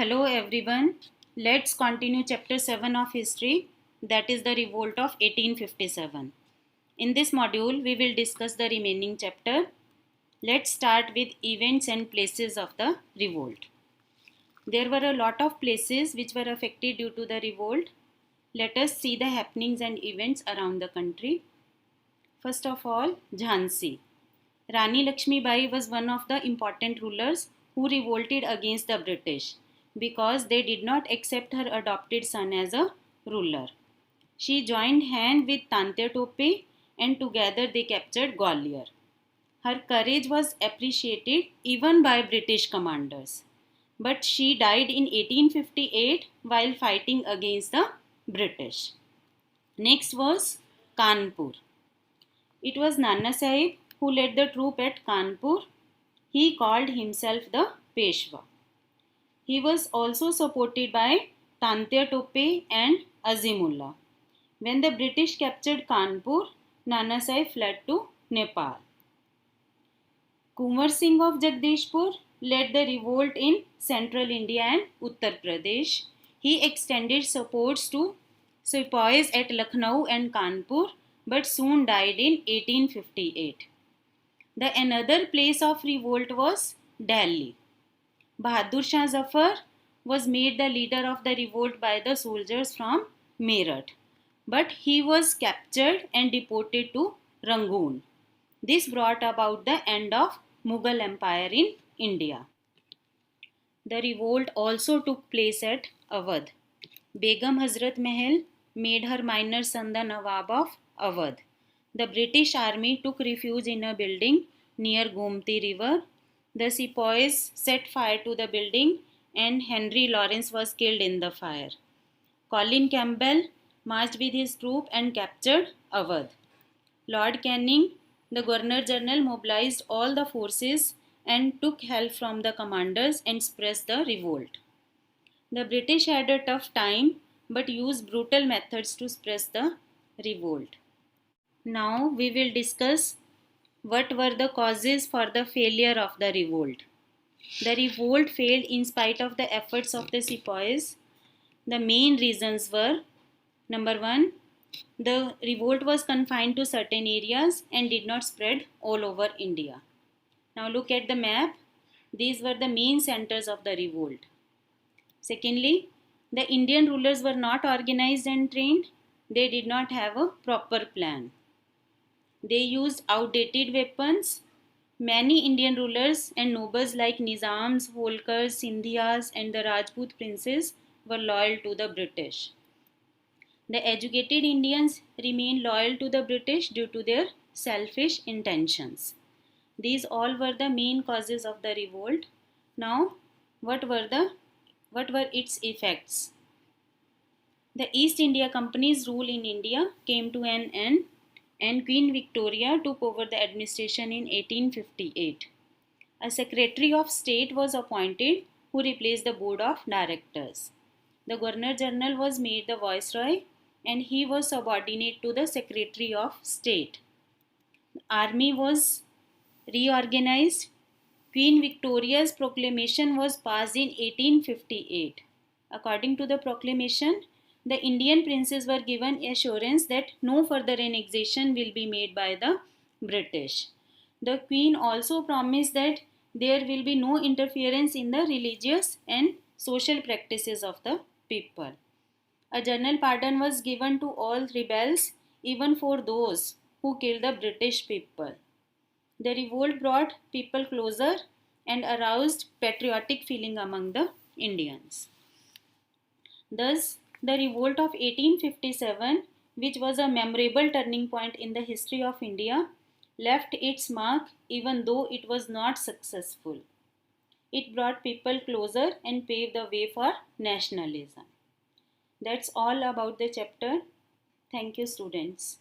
Hello everyone. Let's continue chapter 7 of history, that is the revolt of 1857. In this module we will discuss the remaining chapter. Let's start with events and places of the revolt. There were a lot of places which were affected due to the revolt. Let us see the happenings and events around the country. First of all, Jhansi. Rani Lakshmi Bai was one of the important rulers who revolted against the British because they did not accept her adopted son as a ruler. She joined hand with Tantia Tope and together they captured Gwalior. Her courage was appreciated even by British commanders. But she died in 1858 while fighting against the British. Next was Kanpur. It was Nana Sahib who led the troop at Kanpur. He called himself the Peshwa. He was also supported by Tantia Tope and Azimullah. When the British captured Kanpur, Nana Sahib fled to Nepal. Kunwar Singh of Jagdishpur led the revolt in central India and Uttar Pradesh. He extended supports to sepoys at Lucknow and Kanpur but soon died in 1858. The another place of revolt was Delhi. Bahadur Shah Zafar was made the leader of the revolt by the soldiers from Meerut, but he was captured and deported to Rangoon. This brought about the end of Mughal Empire in India. The revolt also took place at Awadh. Begum Hazrat Mahal made her minor son the Nawab of Awadh. The British army took refuge in a building near Gomti river. The sepoys set fire to the building and Henry Lawrence was killed in the fire. Colin Campbell marched with his troop and captured Awadh. Lord Canning, the Governor General, mobilized all the forces and took help from the commanders and suppressed the revolt. The British had a tough time but used brutal methods to suppress the revolt. Now we will discuss what were the causes for the failure of the revolt. The revolt failed in spite of the efforts of the sepoys. The main reasons were: number one, the revolt was confined to certain areas and did not spread all over India. Now look at the map. These were the main centers of the revolt. Secondly, the Indian rulers were not organized and trained. They did not have a proper plan. They used outdated weapons. Many Indian rulers and nobles like Nizams, Holkars, Sindhias and the Rajput princes were loyal to the British. The educated Indians remained loyal to the British due to their selfish intentions. These all were the main causes of the revolt. Now, what were its effects? The East India Company's rule in India came to an end and Queen Victoria took over the administration in 1858. A Secretary of State was appointed who replaced the board of directors. The Governor General was made the Viceroy and he was subordinate to the Secretary of State. The army was reorganized. Queen Victoria's proclamation was passed in 1858. According to the proclamation, the Indian princes were given assurance that no further annexation will be made by the British. The Queen also promised that there will be no interference in the religious and social practices of the people. A general pardon was given to all rebels, even for those who killed the British people. The revolt brought people closer and aroused patriotic feeling among the Indians. Thus, the revolt of 1857, which was a memorable turning point in the history of India, left its mark even though it was not successful. It brought people closer and paved the way for nationalism. That's all about the chapter. Thank you, students.